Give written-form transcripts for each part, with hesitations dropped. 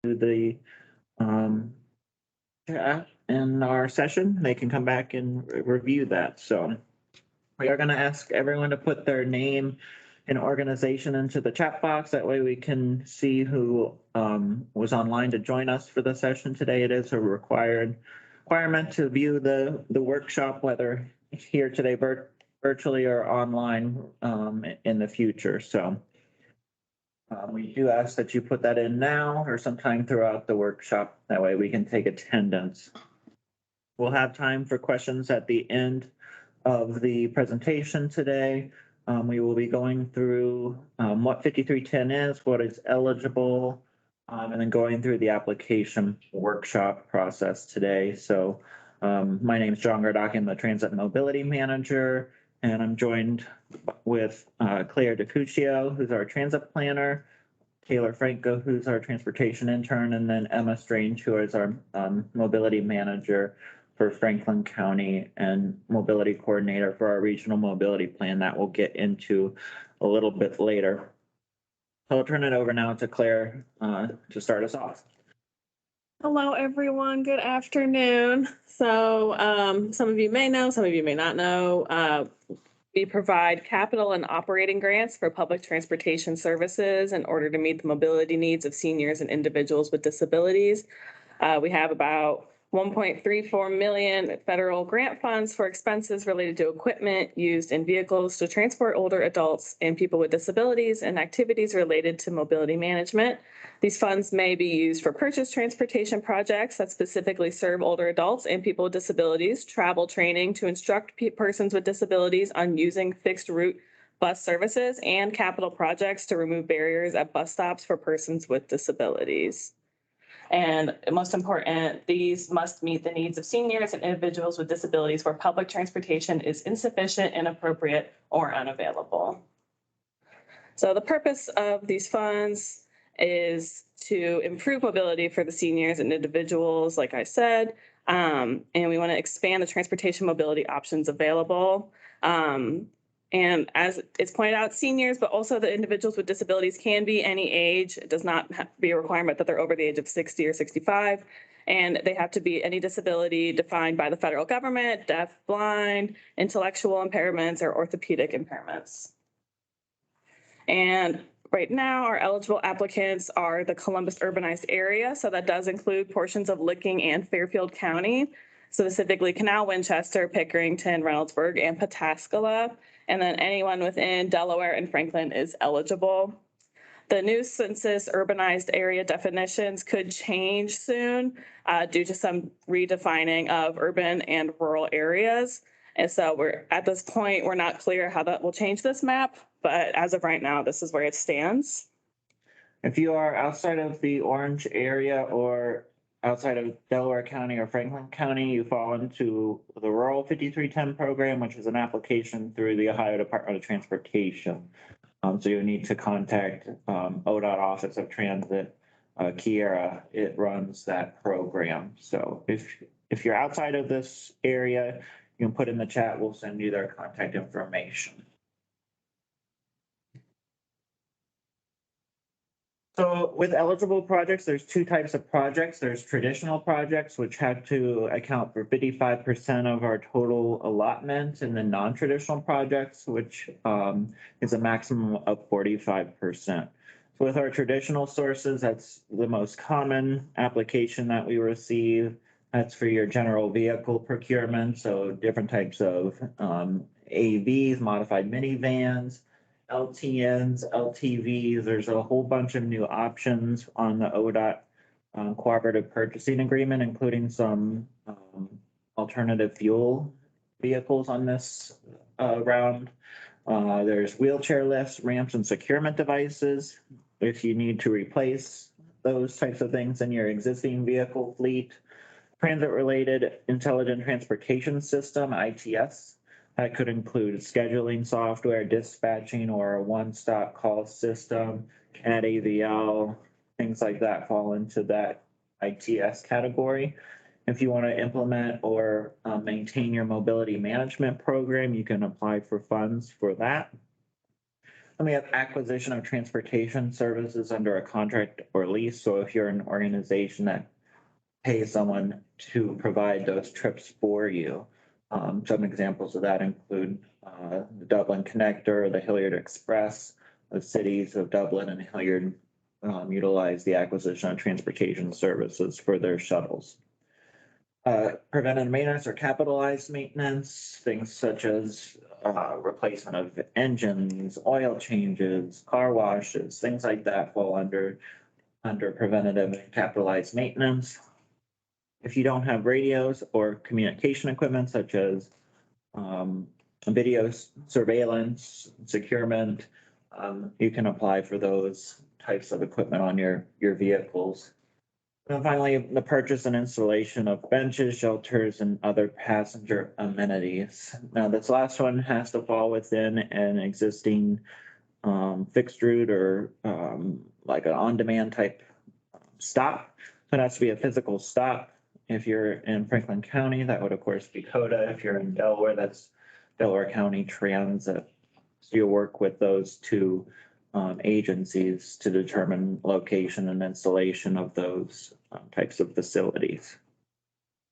the chat in our session, they can come back and review that. So we are going to ask everyone to put their name and organization into the chat box. That way we can see who was online to join us for the session today. It is a requirement to view the workshop, whether here today virtually or online in the future. So we do ask that you put that in now or sometime throughout the workshop. That way we can take attendance. We'll have time for questions at the end of the presentation today. We will be going through what 5310 is, what is eligible, and then going through the application workshop process today. So my name is John Gardock. I'm the Transit Mobility Manager, and I'm joined with Claire DiCuccio, who's our transit planner, Taylor Franco, who's our transportation intern, and then Emma Strange, who is our mobility manager for Franklin County and mobility coordinator for our regional mobility plan that we'll get into a little bit later. So I'll turn it over now to Claire to start us off. Hello, everyone. Good afternoon. So some of you may know, some of you may not know, we provide capital and operating grants for public transportation services in order to meet the mobility needs of seniors and individuals with disabilities. We have about 1.34 million federal grant funds for expenses related to equipment used in vehicles to transport older adults and people with disabilities and activities related to mobility management. These funds may be used for purchase transportation projects that specifically serve older adults and people with disabilities, travel training to instruct persons with disabilities on using fixed route bus services, and capital projects to remove barriers at bus stops for persons with disabilities. And most important, these must meet the needs of seniors and individuals with disabilities where public transportation is insufficient, inappropriate, or unavailable. So the purpose of these funds is to improve mobility for the seniors and individuals, like I said, and we want to expand the transportation mobility options available. And as it's pointed out, seniors, but also the individuals with disabilities can be any age. It does not have to be a requirement that they're over the age of 60 or 65. And they have to be any disability defined by the federal government, deaf, blind, intellectual impairments, or orthopedic impairments. And right now, our eligible applicants are the Columbus urbanized area. So that does include portions of Licking and Fairfield County, specifically Canal, Winchester, Pickerington, Reynoldsburg, and Pataskala. And then anyone within Delaware and Franklin is eligible. The new census urbanized area definitions could change soon due to some redefining of urban and rural areas. And so we're at this point, we're not clear how that will change this map, but as of right now, this is where it stands. If you are outside of the Orange area or outside of Delaware County or Franklin County, you fall into the Rural 5310 program, which is an application through the Ohio Department of Transportation. So you need to contact ODOT Office of Transit, Kiera. It runs that program. So if you're outside of this area, you can put in the chat. We'll send you their contact information. So with eligible projects, there's two types of projects. There's traditional projects, which have to account for 55% of our total allotment, and then non-traditional projects, which is a maximum of 45%. So with our traditional sources, that's the most common application that we receive. That's for your general vehicle procurement. So different types of AVs, modified minivans, LTNs, LTVs. There's a whole bunch of new options on the ODOT cooperative purchasing agreement, including some alternative fuel vehicles on this round. There's wheelchair lifts, ramps, and securement devices. If you need to replace those types of things in your existing vehicle fleet. Transit-related intelligent transportation system, ITS. That could include scheduling software, dispatching, or a one-stop call system, CAD AVL, things like that fall into that ITS category. If you want to implement or maintain your mobility management program, you can apply for funds for that. Then we have acquisition of transportation services under a contract or lease. So if you're an organization that pays someone to provide those trips for you, some examples of that include the Dublin Connector, the Hilliard Express. The cities of Dublin and Hilliard utilize the acquisition of transportation services for their shuttles. Preventive maintenance or capitalized maintenance, things such as replacement of engines, oil changes, car washes, things like that fall under preventative and capitalized maintenance. If you don't have radios or communication equipment such as video surveillance, securement, you can apply for those types of equipment on your vehicles. And finally, the purchase and installation of benches, shelters, and other passenger amenities. Now, this last one has to fall within an existing fixed route or like an on-demand type stop. So it has to be a physical stop. If you're in Franklin County, that would of course be CODA. If you're in Delaware, that's Delaware County Transit. So you'll work with those two agencies to determine location and installation of those types of facilities.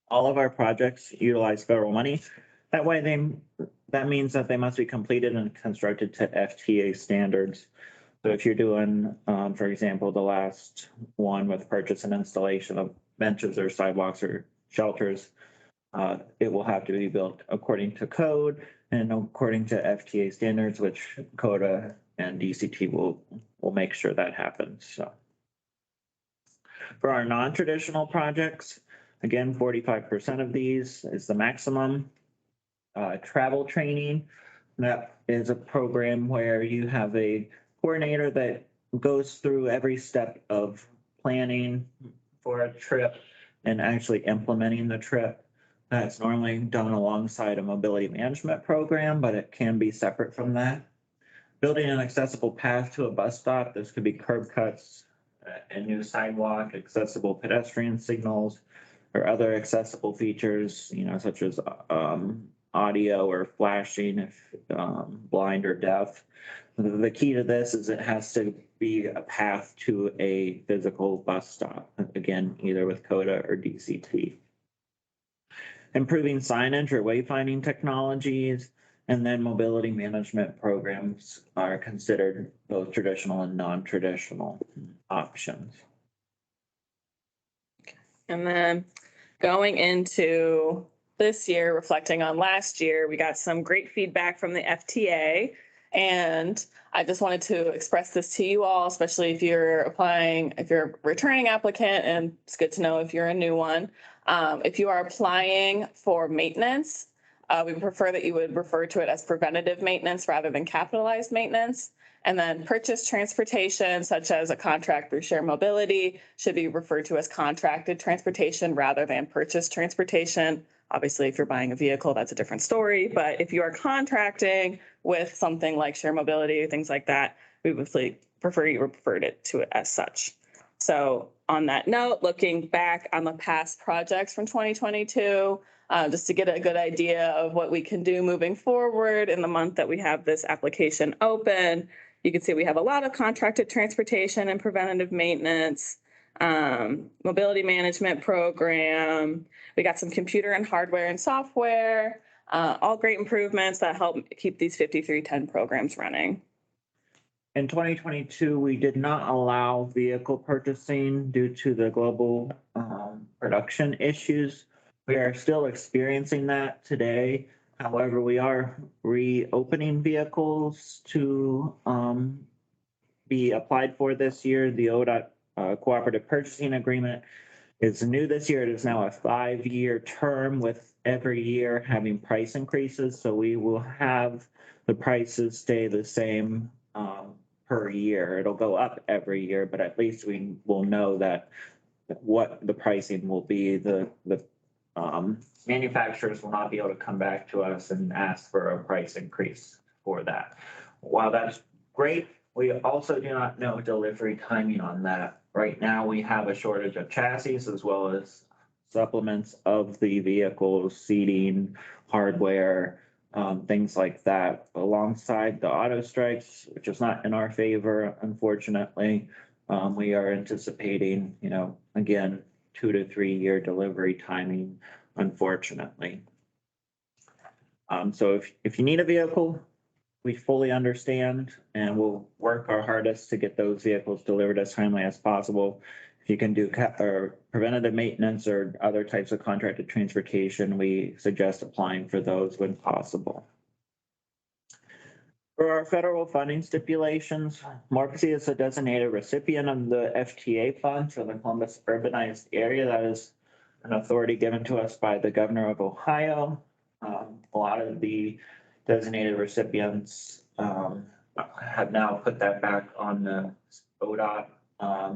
All of our projects utilize federal money. That means that they must be completed and constructed to FTA standards. So if you're doing, for example, the last one with purchase and installation of benches or sidewalks or shelters, it will have to be built according to code and according to FTA standards, which CODA and DCT will make sure that happens. So for our non-traditional projects, again, 45% of these is the maximum. Travel training, that is a program where you have a coordinator that goes through every step of planning for a trip and actually implementing the trip. That's normally done alongside a mobility management program, but it can be separate from that. Building an accessible path to a bus stop. This could be curb cuts, a new sidewalk, accessible pedestrian signals, or other accessible features, such as audio or flashing if blind or deaf. The key to this is it has to be a path to a physical bus stop, again, either with CODA or DCT. Improving signage or wayfinding technologies, and then mobility management programs are considered both traditional and non-traditional options. And then going into this year, reflecting on last year, we got some great feedback from the FTA. And I just wanted to express this to you all, especially if you're applying, if you're a returning applicant, and it's good to know if you're a new one. If you are applying for maintenance, we prefer that you would refer to it as preventative maintenance rather than capitalized maintenance. And then purchase transportation, such as a contract through Share Mobility, should be referred to as contracted transportation rather than purchased transportation. Obviously, if you're buying a vehicle, that's a different story. But if you are contracting with something like Share Mobility, things like that, we would prefer you referred it to it as such. So on that note, looking back on the past projects from 2022, just to get a good idea of what we can do moving forward in the month that we have this application open, you can see we have a lot of contracted transportation and preventative maintenance, mobility management program. We got some computer and hardware and software, all great improvements that help keep these 5310 programs running. In 2022, we did not allow vehicle purchasing due to the global production issues. We are still experiencing that today. However, we are reopening vehicles to be applied for this year. The ODOT Cooperative Purchasing Agreement is new this year. It is now a 5-year term with every year having price increases. So we will have the prices stay the same per year. It'll go up every year, but at least we will know that what the pricing will be. The manufacturers will not be able to come back to us and ask for a price increase for that. While that's great, we also do not know delivery timing on that. Right now, we have a shortage of chassis as well as supplements of the vehicles, seating, hardware, things like that, alongside the auto strikes, which is not in our favor, unfortunately. We are anticipating, again, 2 to 3 year delivery timing, unfortunately. So if you need a vehicle, we fully understand and we'll work our hardest to get those vehicles delivered as timely as possible. If you can do or preventative maintenance or other types of contracted transportation, we suggest applying for those when possible. For our federal funding stipulations, MORPC is a designated recipient of the FTA funds for the Columbus urbanized area. That is an authority given to us by the governor of Ohio. A lot of the designated recipients have now put that back on the ODOT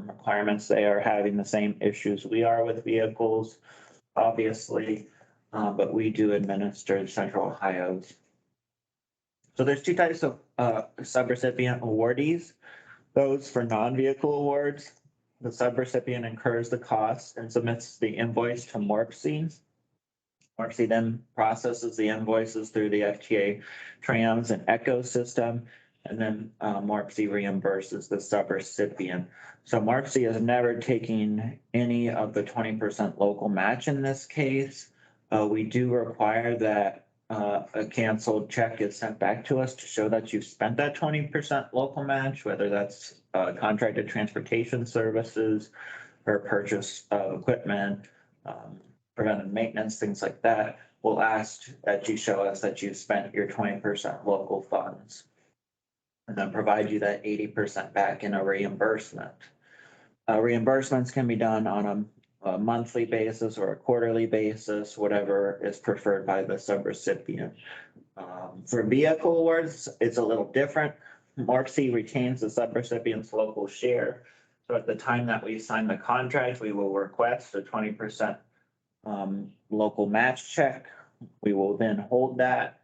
requirements. They are having the same issues we are with vehicles, obviously, but we do administer Central Ohio's. So there's two types of subrecipient awardees. Those for non-vehicle awards, the subrecipient incurs the cost and submits the invoice to MORPC. MORPC then processes the invoices through the FTA trams and echo system, and then MORPC reimburses the subrecipient. So MORPC is never taking any of the 20% local match in this case. We do require that a canceled check is sent back to us to show that you've spent that 20% local match, whether that's contracted transportation services or purchase of equipment, preventive maintenance, things like that. We'll ask that you show us that you've spent your 20% local funds and then provide you that 80% back in a reimbursement. Reimbursements can be done on a monthly basis or a quarterly basis, whatever is preferred by the subrecipient. For vehicle awards, it's a little different. MORPC retains the subrecipient's local share. So at the time that we sign the contract, we will request a 20% local match check. We will then hold that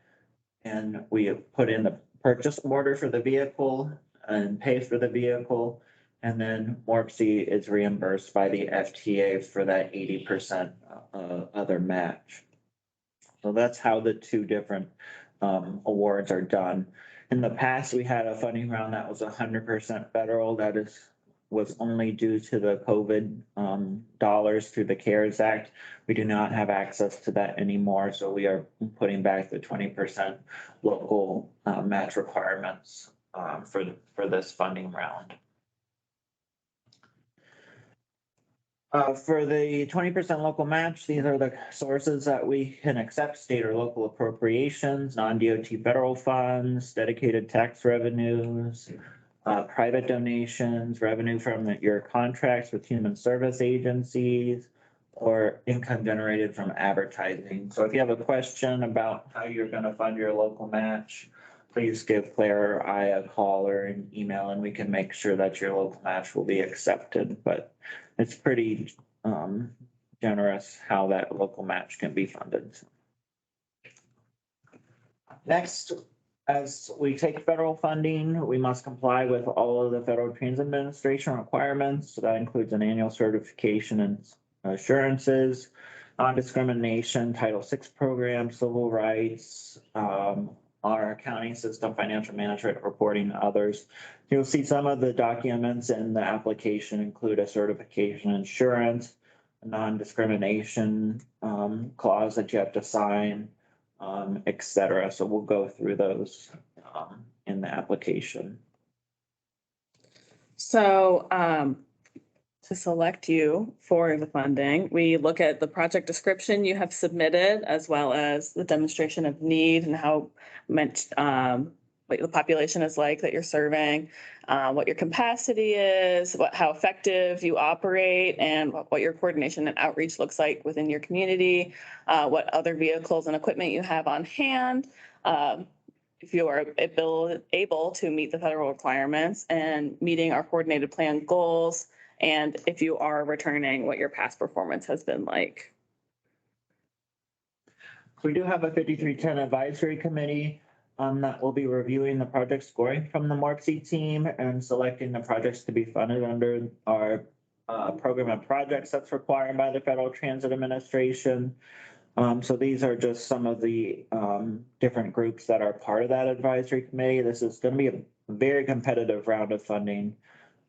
and we put in the purchase order for the vehicle and pay for the vehicle. And then MORPC is reimbursed by the FTA for that 80% other match. So that's how the two different awards are done. In the past, we had a funding round that was 100% federal. That was only due to the COVID dollars through the CARES Act. We do not have access to that anymore. So we are putting back the 20% local match requirements for this funding round. For the 20% local match, these are the sources that we can accept: state or local appropriations, non-DOT federal funds, dedicated tax revenues, private donations, revenue from your contracts with human service agencies, or income generated from advertising. So if you have a question about how you're going to fund your local match, please give Claire or I a call or an email and we can make sure that your local match will be accepted. But it's pretty generous how that local match can be funded. Next, as we take federal funding, we must comply with all of the Federal Transit Administration requirements. So that includes an annual certification and assurances, non-discrimination, Title VI program, civil rights, our accounting system, financial management, reporting, others. You'll see some of the documents in the application include a certification insurance, a non-discrimination clause that you have to sign, et cetera. So we'll go through those in the application. So to select you for the funding, we look at the project description you have submitted, as well as the demonstration of need and how much what the population is like that you're serving, what your capacity is, how effective you operate, and what your coordination and outreach looks like within your community, what other vehicles and equipment you have on hand, if you are able to meet the federal requirements and meeting our coordinated plan goals, and if you are returning, what your past performance has been like. We do have a 5310 advisory committee that will be reviewing the project scoring from the MORPC team and selecting the projects to be funded under our program of projects that's required by the Federal Transit Administration. So these are just some of the different groups that are part of that advisory committee. This is gonna be a very competitive round of funding.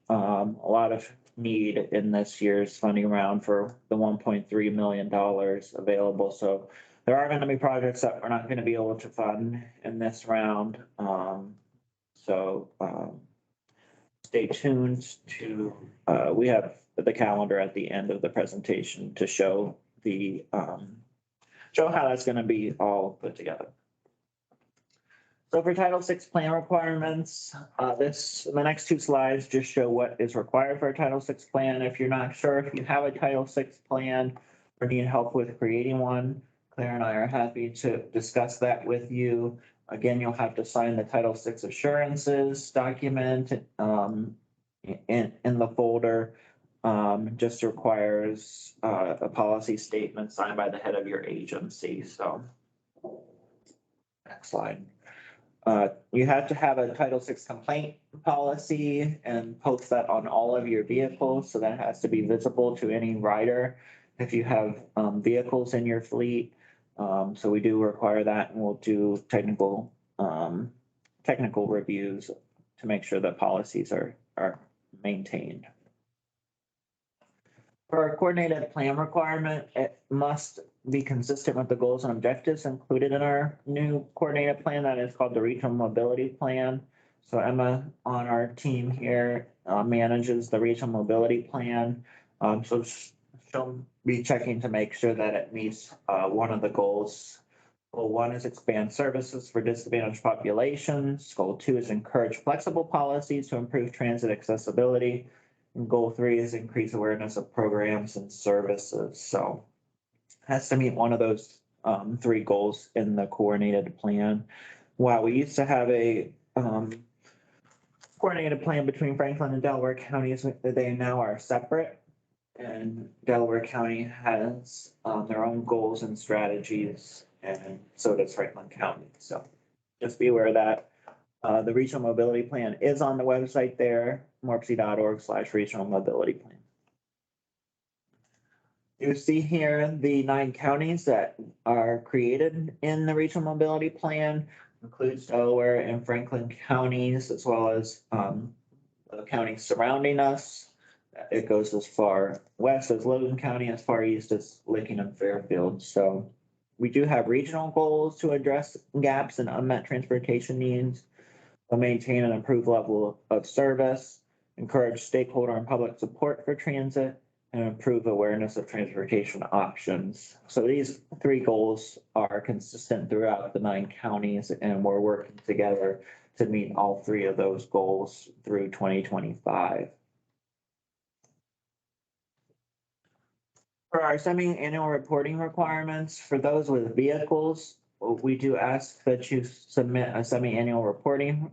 A lot of need in this year's funding round for the $1.3 million available. So there are gonna be projects that we're not gonna be able to fund in this round. Stay tuned to, we have the calendar at the end of the presentation to show show how that's gonna be all put together. So for Title VI plan requirements, the next two slides just show what is required for a Title VI plan. If you're not sure if you have a Title VI plan or need help with creating one, Claire and I are happy to discuss that with you. Again, you'll have to sign the Title VI assurances document in the folder. Just requires a policy statement signed by the head of your agency. So next slide. You have to have a Title VI complaint policy and post that on all of your vehicles. So that has to be visible to any rider if you have vehicles in your fleet. So we do require that, and we'll do technical reviews to make sure that policies are maintained. For a coordinated plan requirement, it must be consistent with the goals and objectives included in our new coordinated plan that is called the Regional Mobility Plan. So Emma on our team here manages the Regional Mobility Plan. So she'll be checking to make sure that it meets one of the goals. Goal 1 is expand services for disadvantaged populations. Goal 2 is encourage flexible policies to improve transit accessibility. And goal 3 is increase awareness of programs and services. So has to meet one of those 3 goals in the coordinated plan. While we used to have a coordinated plan between Franklin and Delaware counties, they now are separate. And Delaware County has their own goals and strategies, and so does Franklin County. So just be aware of that. The regional mobility plan is on the website there, morpc.org/regional mobility plan. You see here the 9 counties that are created in the regional mobility plan, includes Delaware and Franklin counties, as well as the counties surrounding us. It goes as far west as Logan County, as far east as Licking and Fairfield. So we do have regional goals to address gaps and unmet transportation needs, maintain and improve level of service, encourage stakeholder and public support for transit, and improve awareness of transportation options. So these 3 goals are consistent throughout the 9 counties, and we're working together to meet all 3 of those goals through 2025. For our semi-annual reporting requirements, for those with vehicles, we do ask that you submit a semi-annual reporting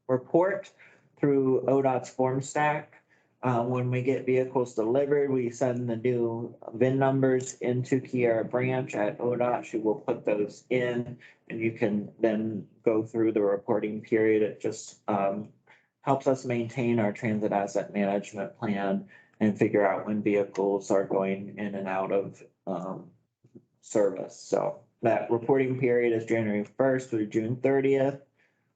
report through ODOT's form stack. When we get vehicles delivered, we send the new VIN numbers into Kiara branch at ODOT. She will put those in, and you can then go through the reporting period. It just helps us maintain our transit asset management plan and figure out when vehicles are going in and out of service. So that reporting period is January 1st through June 30th,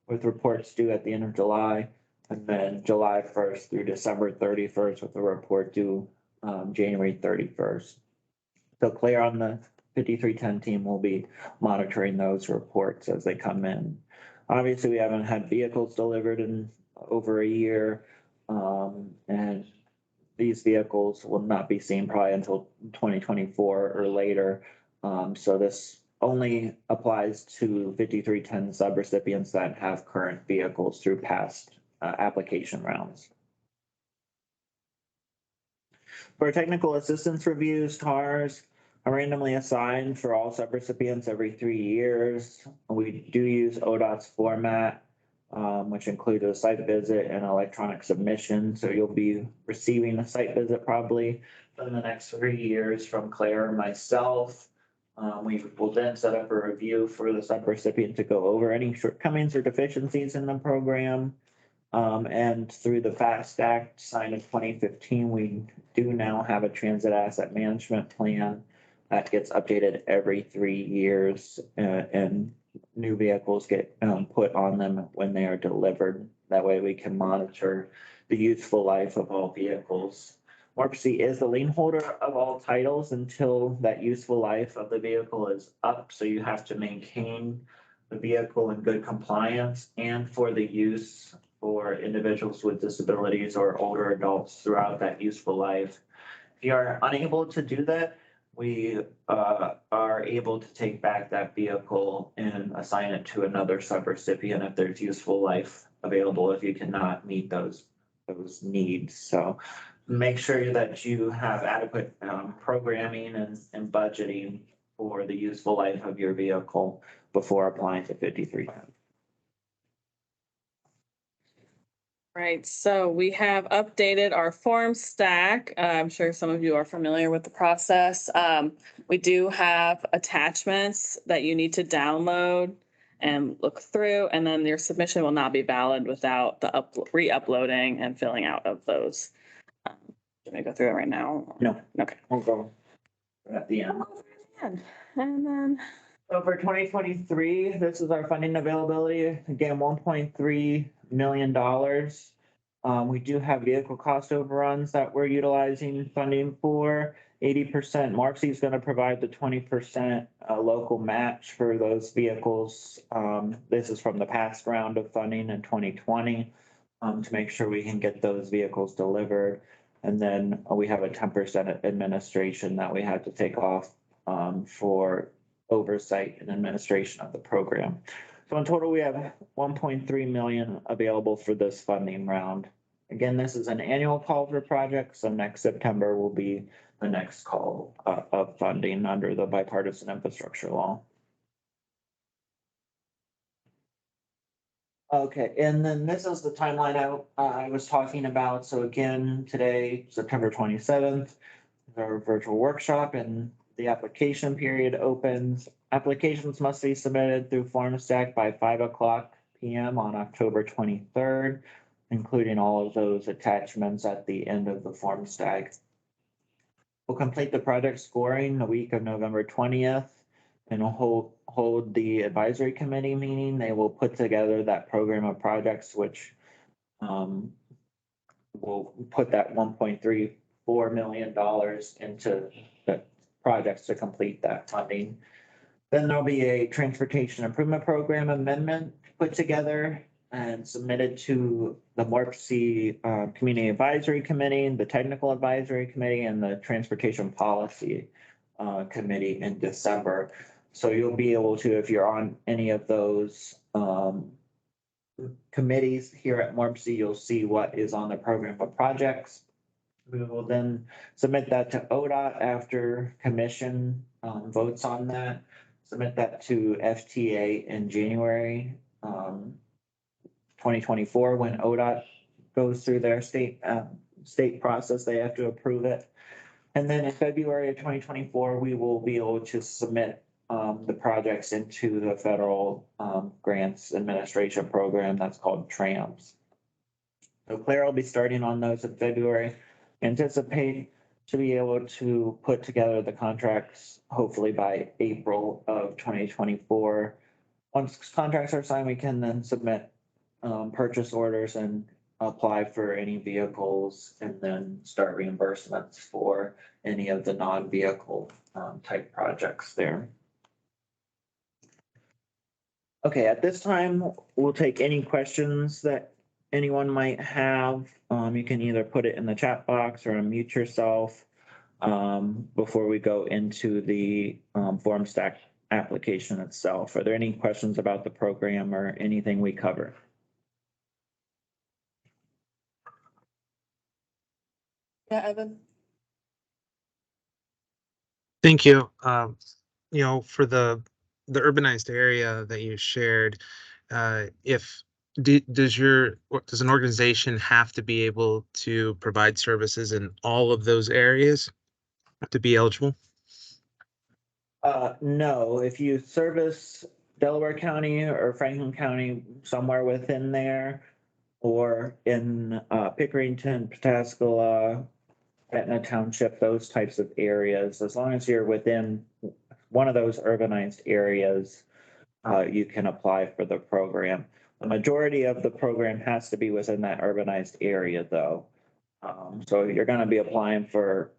with reports due at the end of July, and then July 1st through December 31st with a report due January 31st. So Claire on the 5310 team will be monitoring those reports as they come in. Obviously, we haven't had vehicles delivered in over a year, and these vehicles will not be seen probably until 2024 or later. So this only applies to 5310 subrecipients that have current vehicles through past application rounds. For technical assistance reviews, TARs are randomly assigned for all subrecipients every 3 years. We do use ODOT's format, which includes a site visit and electronic submission. So you'll be receiving a site visit probably in the next 3 years from Claire and myself. We will then set up a review for the subrecipient to go over any shortcomings or deficiencies in the program. And through the FAST Act signed in 2015, we do now have a transit asset management plan. that gets updated every 3 years, and new vehicles get put on them when they are delivered. That way we can monitor the useful life of all vehicles. MORPC is the lien holder of all titles until that useful life of the vehicle is up, so you have to maintain the vehicle in good compliance and for the use for individuals with disabilities or older adults throughout that useful life. If you are unable to do that, we are able to take back that vehicle and assign it to another subrecipient if there's useful life available, if you cannot meet those needs. So make sure that you have adequate programming and budgeting for the useful life of your vehicle before applying to 5310. Right, so we have updated our form stack. I'm sure some of you are familiar with the process. We do have attachments that you need to download and look through, and then your submission will not be valid without the re-uploading and filling out of those. Should I go through it right now? No. Okay. We'll go at the end. And then, So for 2023, this is our funding availability. Again, $1.3 million. We do have vehicle cost overruns that we're utilizing funding for. 80%, MORPC is going to provide the 20% local match for those vehicles. This is from the past round of funding in 2020 to make sure we can get those vehicles delivered. And then we have a 10% administration that we had to take off for oversight and administration of the program. So in total, we have 1.3 million available for this funding round. Again, this is an annual call for projects, so next September will be the next call of funding under the bipartisan infrastructure law. Okay, and then this is the timeline I was talking about. So again, today, September 27th, our virtual workshop, and the application period opens. Applications must be submitted through FormStack by 5:00 p.m. on October 23rd, including all of those attachments at the end of the FormStack. We'll complete the project scoring the week of November 20th, and we'll hold the advisory committee meeting. They will put together that program of projects, which will put that $1.34 million into the projects to complete that funding. Then there'll be a transportation improvement program amendment put together and submitted to the MORPC Community Advisory Committee, the Technical Advisory Committee, and the Transportation Policy Committee in December. So you'll be able to, if you're on any of those committees here at MORPC, you'll see what is on the program of projects. We will then submit that to ODOT after commission votes on that. Submit that to FTA in January 2024 when ODOT goes through their state process. They have to approve it. And then in February of 2024, we will be able to submit the projects into the federal grants administration program that's called TRAMS. So Claire will be starting on those in February. Anticipate to be able to put together the contracts hopefully by April of 2024. Once contracts are signed, we can then submit purchase orders and apply for any vehicles and then start reimbursements for any of the non-vehicle type projects there. Okay, at this time, we'll take any questions that anyone might have. You can either put it in the chat box or unmute yourself before we go into the FormStack application itself. Are there any questions about the program or anything we cover? yeah, Evan. Thank you. For the urbanized area that you shared, does an organization have to be able to provide services in all of those areas to be eligible? No, if you service Delaware County or Franklin County, somewhere within there, or in Pickerington, Pataskala, Etna Township, those types of areas, as long as you're within one of those urbanized areas, you can apply for the program. The majority of the program has to be within that urbanized area, though. So you're gonna be applying for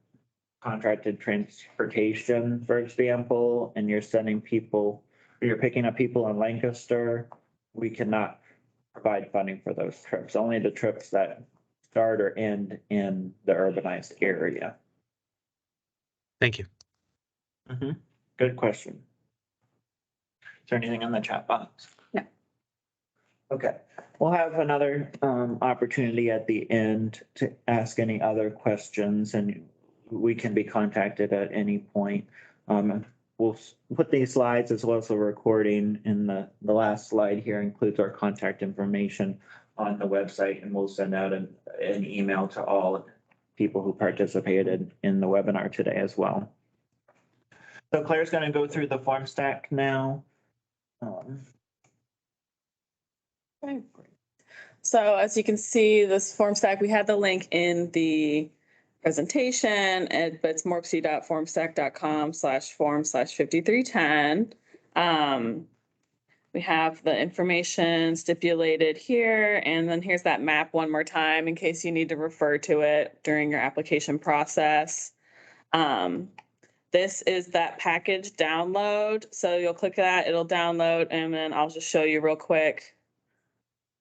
contracted transportation, for example, and you're sending people, or you're picking up people in Lancaster, we cannot provide funding for those trips, only the trips that start or end in the urbanized area. Thank you. Good question. Is there anything in the chat box? No. Okay, we'll have another opportunity at the end to ask any other questions, and we can be contacted at any point. We'll put these slides as well as the recording in the last slide here includes our contact information on the website, and we'll send out an email to all people who participated in the webinar today as well. So Claire's going to go through the form stack now. Okay. So as you can see, this form stack, we had the link in the presentation, but it's morpc.formstack.com/form/5310. We have the information stipulated here, and then here's that map one more time in case you need to refer to it during your application process. This is that package download. So you'll click that, it'll download, and then I'll just show you real quick.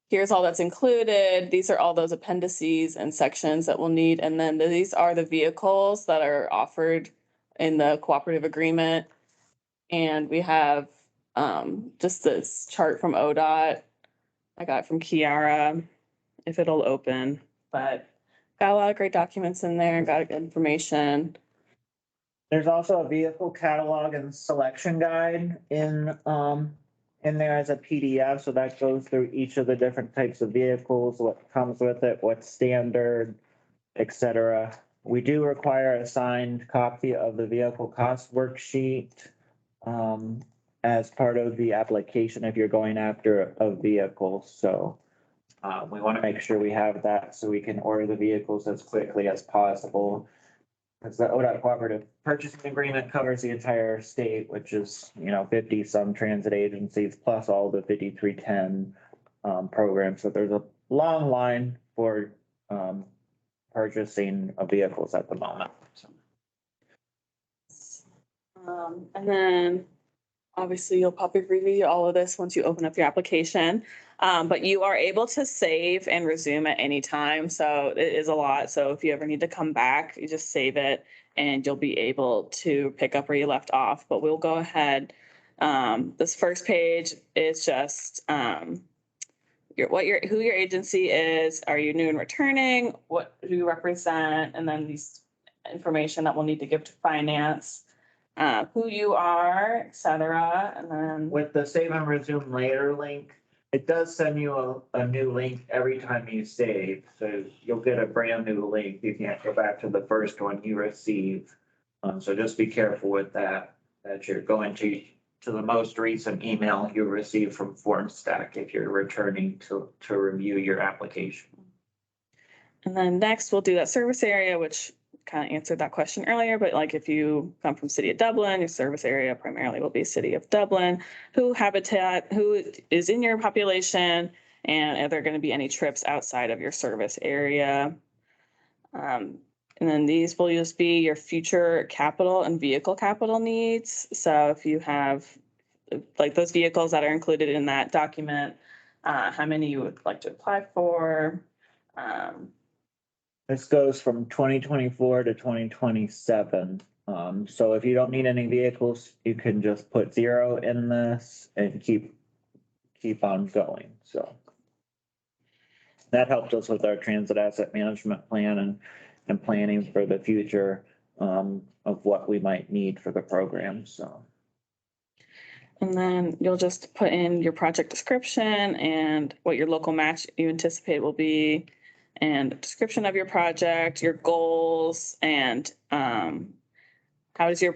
Here's all that's included. These are all those appendices and sections that we'll need. And then these are the vehicles that are offered in the cooperative agreement. And we have just this chart from ODOT. I got it from Kiara, if it'll open, but got a lot of great documents in there, got good information. There's also a vehicle catalog and selection guide in there as a PDF, so that goes through each of the different types of vehicles, what comes with it, what's standard, etc. We do require a signed copy of the vehicle cost worksheet as part of the application if you're going after a vehicle. So we want to make sure we have that so we can order the vehicles as quickly as possible. Because the ODOT cooperative purchasing agreement covers the entire state, which is, 50 some transit agencies plus all the 5310 programs. So there's a long line for purchasing of vehicles at the moment. And then obviously you'll probably review all of this once you open up your application. But you are able to save and resume at any time. So it is a lot. So if you ever need to come back, you just save it and you'll be able to pick up where you left off. But we'll go ahead. This first page is just who your agency is. Are you new and returning? Who you represent? And then these information that we'll need to give to finance. Who you are, et cetera. And then with the save and resume later link, it does send you a new link every time you save. So you'll get a brand new link. You can't go back to the first one you receive. So just be careful with that you're going to the most recent email you received from FormStack if you're returning to review your application. And then next we'll do that service area, which kind of answered that question earlier, but like if you come from City of Dublin, your service area primarily will be City of Dublin, who is in your population, and are there going to be any trips outside of your service area? And then these will just be your future capital and vehicle capital needs. So if you have like those vehicles that are included in that document, how many you would like to apply for. This goes from 2024 to 2027. So if you don't need any vehicles, you can just put 0 in this and keep on going. So that helps us with our transit asset management plan and planning for the future of what we might need for the program. So. And then you'll just put in your project description and what your local match you anticipate will be, and a description of your project, your goals, and how does your,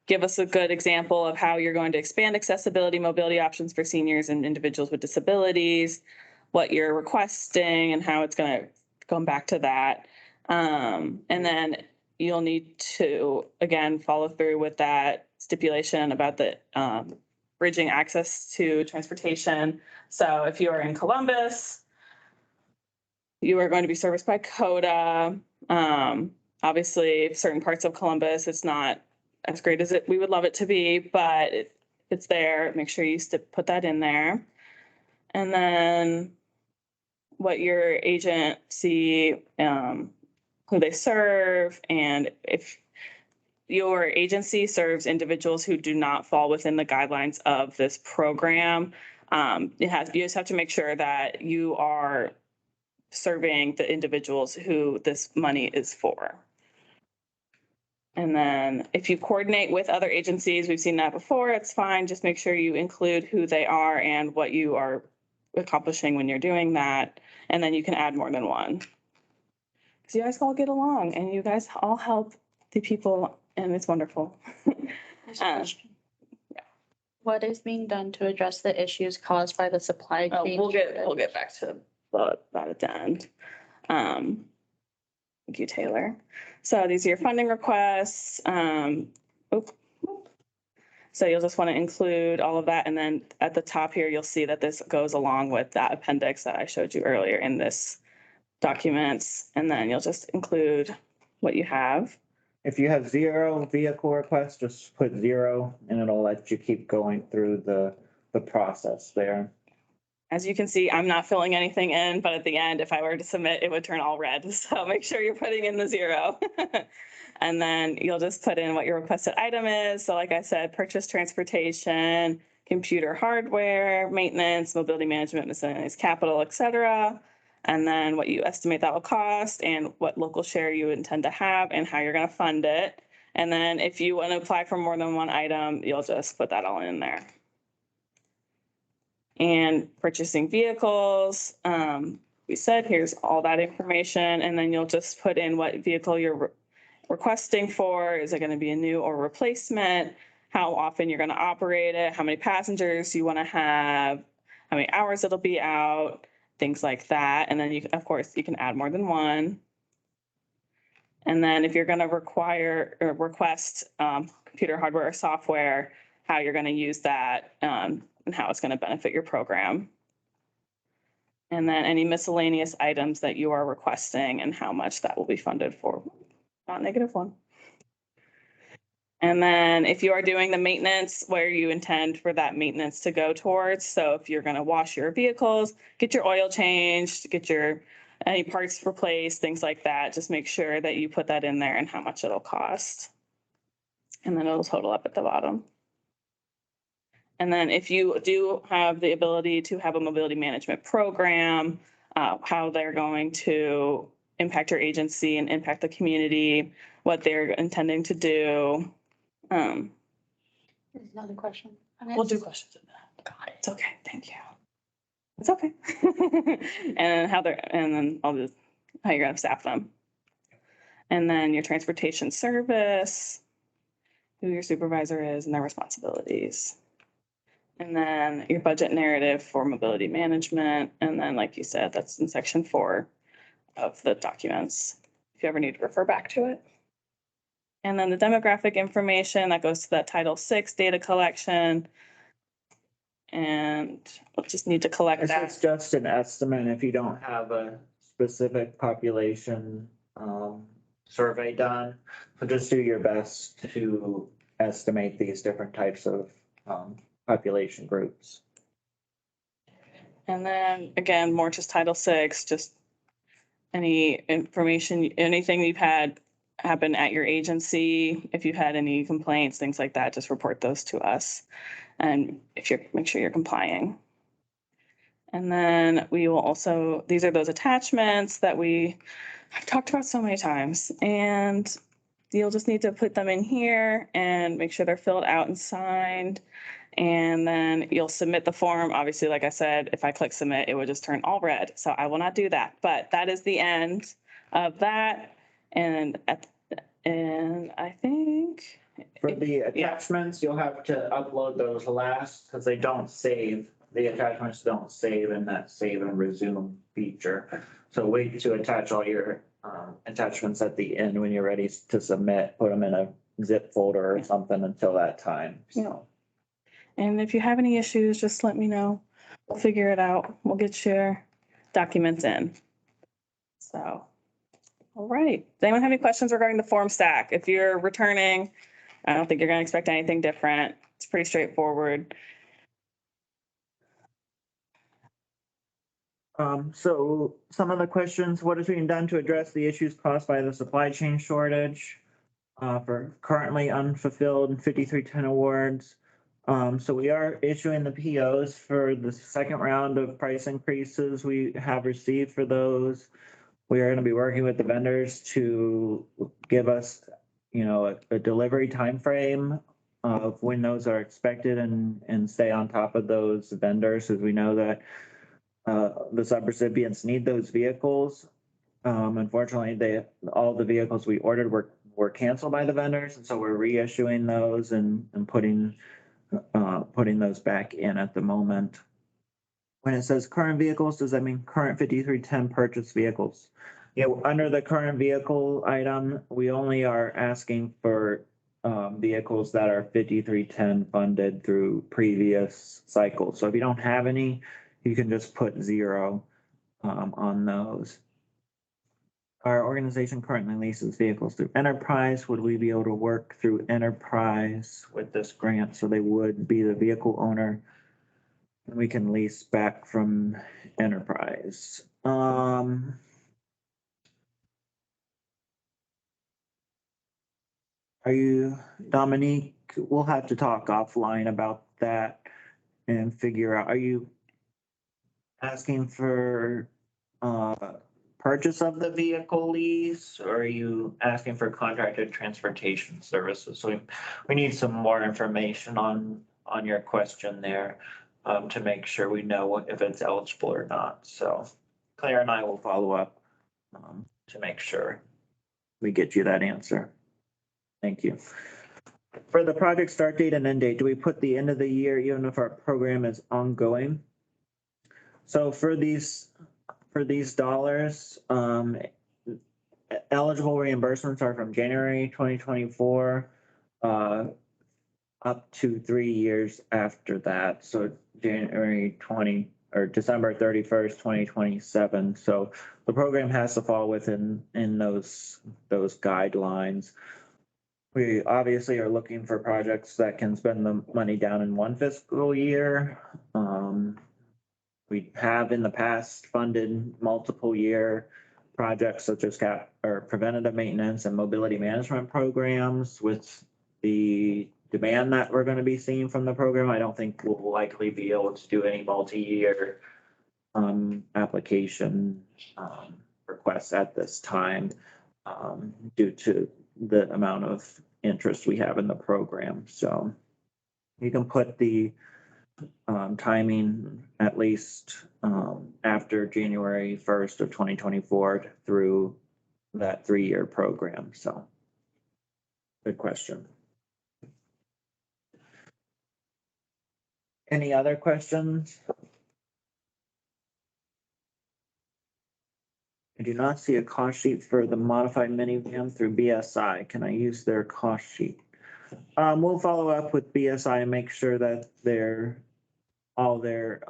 give us a good example of how you're going to expand accessibility, mobility options for seniors and individuals with disabilities, what you're requesting and how it's going to come back to that. And then you'll need to, again, follow through with that stipulation about the bridging access to transportation. So if you are in Columbus, you are going to be serviced by CODA. Obviously, certain parts of Columbus, it's not as great as we would love it to be, but it's there. Make sure you put that in there. And then what your agency, who they serve, and if your agency serves individuals who do not fall within the guidelines of this program, you just have to make sure that you are serving the individuals who this money is for. And then if you coordinate with other agencies, we've seen that before, it's fine. Just make sure you include who they are and what you are accomplishing when you're doing that. And then you can add more than one. Because you guys all get along and you guys all help the people, and it's wonderful. What is being done to address the issues caused by the supply chain? We'll get back to that at the end. Thank you, Taylor. So these are your funding requests. So you'll just want to include all of that. And then at the top here, you'll see that this goes along with that appendix that I showed you earlier in this documents. And then you'll just include what you have. If you have 0 vehicle requests, just put 0 and it'll let you keep going through the process there. As you can see, I'm not filling anything in, but at the end, if I were to submit, it would turn all red. So make sure you're putting in the 0. And then you'll just put in what your requested item is. So like I said, purchase transportation, computer hardware, maintenance, mobility management, miscellaneous capital, et cetera. And then what you estimate that will cost and what local share you intend to have and how you're going to fund it. And then if you want to apply for more than one item, you'll just put that all in there. And purchasing vehicles, we said, here's all that information, and then you'll just put in what vehicle you're requesting for. Is it going to be a new or replacement? How often you're going to operate it? How many passengers you want to have? How many hours it'll be out? Things like that. And then of course, you can add more than one. And then if you're going to require or request computer hardware or software, how you're going to use that, and how it's going to benefit your program. And then any miscellaneous items that you are requesting and how much that will be funded for. Not -1. And then if you are doing the maintenance, where you intend for that maintenance to go towards. So if you're going to wash your vehicles, get your oil changed, get any parts replaced, things like that, just make sure that you put that in there and how much it'll cost. And then it'll total up at the bottom. And then if you do have the ability to have a mobility management program, how they're going to impact your agency and impact the community, what they're intending to do. There's another question. We'll do questions in that. Got it. It's okay. Thank you. It's okay. And then how you're going to staff them. And then your transportation service, who your supervisor is and their responsibilities. And then your budget narrative for mobility management. And then, like you said, that's in section 4 of the documents, if you ever need to refer back to it. And then the demographic information that goes to that Title VI data collection. And we'll just need to collect that. It's just an estimate if you don't have a specific population survey done. So just do your best to estimate these different types of population groups. And then again, more just Title VI, just any information, anything you've had happen at your agency. If you've had any complaints, things like that, just report those to us. And make sure you're complying. And then we will also, these are those attachments that I've talked about so many times, and you'll just need to put them in here and make sure they're filled out and signed. And then you'll submit the form. Obviously, like I said, if I click submit, it would just turn all red. So I will not do that, but that is the end of that. And I think For the attachments, you'll have to upload those last because they don't save. The attachments don't save in that save and resume feature. So wait to attach all your attachments at the end when you're ready to submit, put them in a zip folder or something until that time. So, And if you have any issues, just let me know. We'll figure it out. We'll get your documents in. So, all right. Does anyone have any questions regarding the form stack? If you're returning, I don't think you're going to expect anything different. It's pretty straightforward. So some of the questions, what is being done to address the issues caused by the supply chain shortage? For currently unfulfilled 5310 awards. So we are issuing the POs for the second round of price increases we have received for those. We are gonna be working with the vendors to give us, a delivery timeframe of when those are expected and stay on top of those vendors, as we know that the subrecipients need those vehicles. Unfortunately, all the vehicles we ordered were canceled by the vendors, and so we're reissuing those and putting those back in at the moment. When it says current vehicles, does that mean current 5310 purchase vehicles? Yeah, under the current vehicle item, we only are asking for vehicles that are 5310 funded through previous cycles. So if you don't have any, you can just put 0 on those. Our organization currently leases vehicles through Enterprise. Would we be able to work through Enterprise with this grant? So they would be the vehicle owner. And we can lease back from Enterprise. Are you, Dominique, we'll have to talk offline about that and figure out, are you asking for purchase of the vehicle lease, or are you asking for contracted transportation services? So we need some more information on your question there to make sure we know if it's eligible or not. So Claire and I will follow up to make sure we get you that answer. Thank you. For the project start date and end date, do we put the end of the year even if our program is ongoing? So for these dollars, eligible reimbursements are from January 2024 up to 3 years after that. So January 20 or December 31st, 2027. So the program has to fall within those guidelines. We obviously are looking for projects that can spend the money down in one fiscal year. We have in the past funded multiple year projects such as preventative maintenance and mobility management programs. With the demand that we're going to be seeing from the program, I don't think we'll likely be able to do any multi-year application requests at this time due to the amount of interest we have in the program. So you can put the timing at least after January 1st of 2024 through that 3-year program. So good question. Any other questions? I do not see a cost sheet for the modified minivan through BSI. Can I use their cost sheet? We'll follow up with BSI and make sure that all their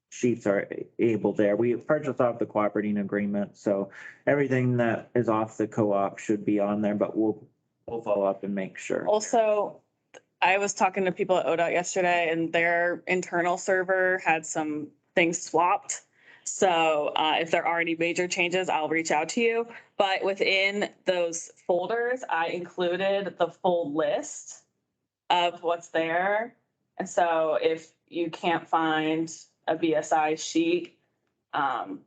sheets are able there. We purchased off the cooperating agreement, so everything that is off the co-op should be on there, but we'll follow up and make sure. Also, I was talking to people at ODOT yesterday and their internal server had some things swapped. So if there are any major changes, I'll reach out to you. But within those folders, I included the full list of what's there. And so if you can't find a BSI sheet, I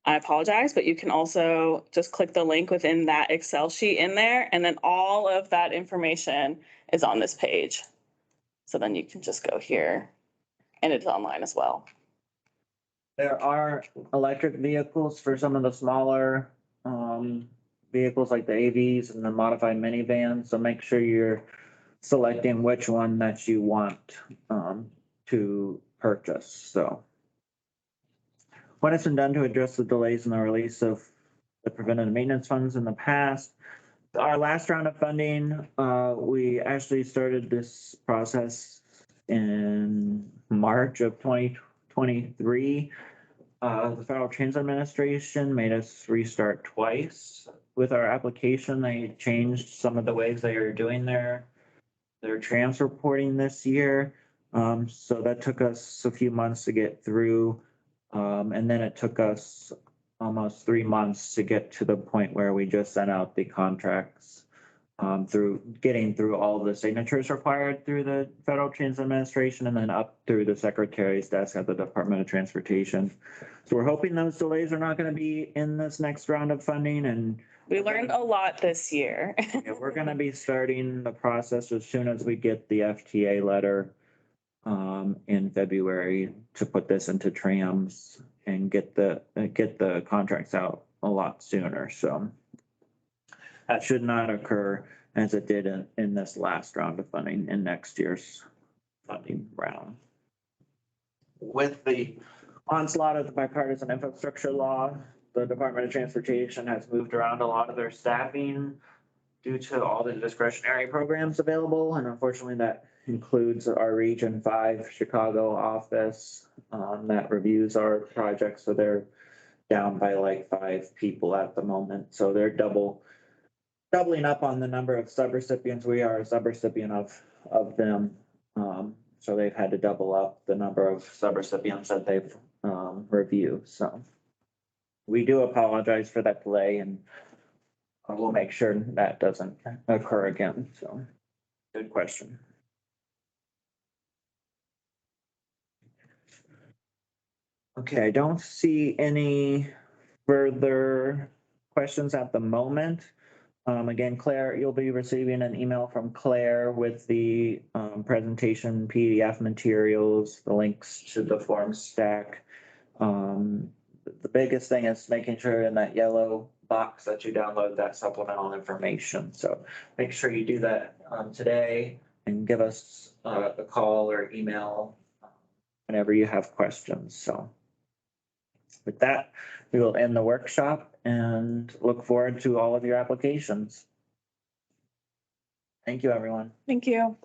apologize, but you can also just click the link within that Excel sheet in there, and then all of that information is on this page. So then you can just go here and it's online as well. There are electric vehicles for some of the smaller vehicles like the AVs and the modified minivans. So make sure you're selecting which one that you want to purchase. So what has been done to address the delays in the release of the preventative maintenance funds in the past. Our last round of funding, we actually started this process in March of 2023. The Federal Transit Administration made us restart twice with our application. They changed some of the ways they are doing their trans reporting this year. So that took us a few months to get through. And then it took us almost 3 months to get to the point where we just sent out the contracts through getting through all the signatures required through the Federal Transit Administration and then up through the Secretary's desk at the Department of Transportation. So we're hoping those delays are not going to be in this next round of funding, and We learned a lot this year. yeah, we're going to be starting the process as soon as we get the FTA letter in February to put this into trams and get the contracts out a lot sooner. So that should not occur as it did in this last round of funding in next year's funding round. With the onslaught of the bipartisan infrastructure law, the Department of Transportation has moved around a lot of their staffing due to all the discretionary programs available. And unfortunately, that includes our Region 5 Chicago office that reviews our projects. So they're down by like 5 people at the moment. So they're doubling up on the number of subrecipients. We are a subrecipient of them. So they've had to double up the number of subrecipients that they've reviewed. So we do apologize for that delay, and we'll make sure that doesn't occur again. So good question. Okay, I don't see any further questions at the moment. Again, Claire, you'll be receiving an email from Claire with the presentation PDF materials, the links to the form stack. The biggest thing is making sure in that yellow box that you download that supplemental information. So make sure you do that today and give us a call or email whenever you have questions. So with that, we will end the workshop and look forward to all of your applications. Thank you, everyone. Thank you.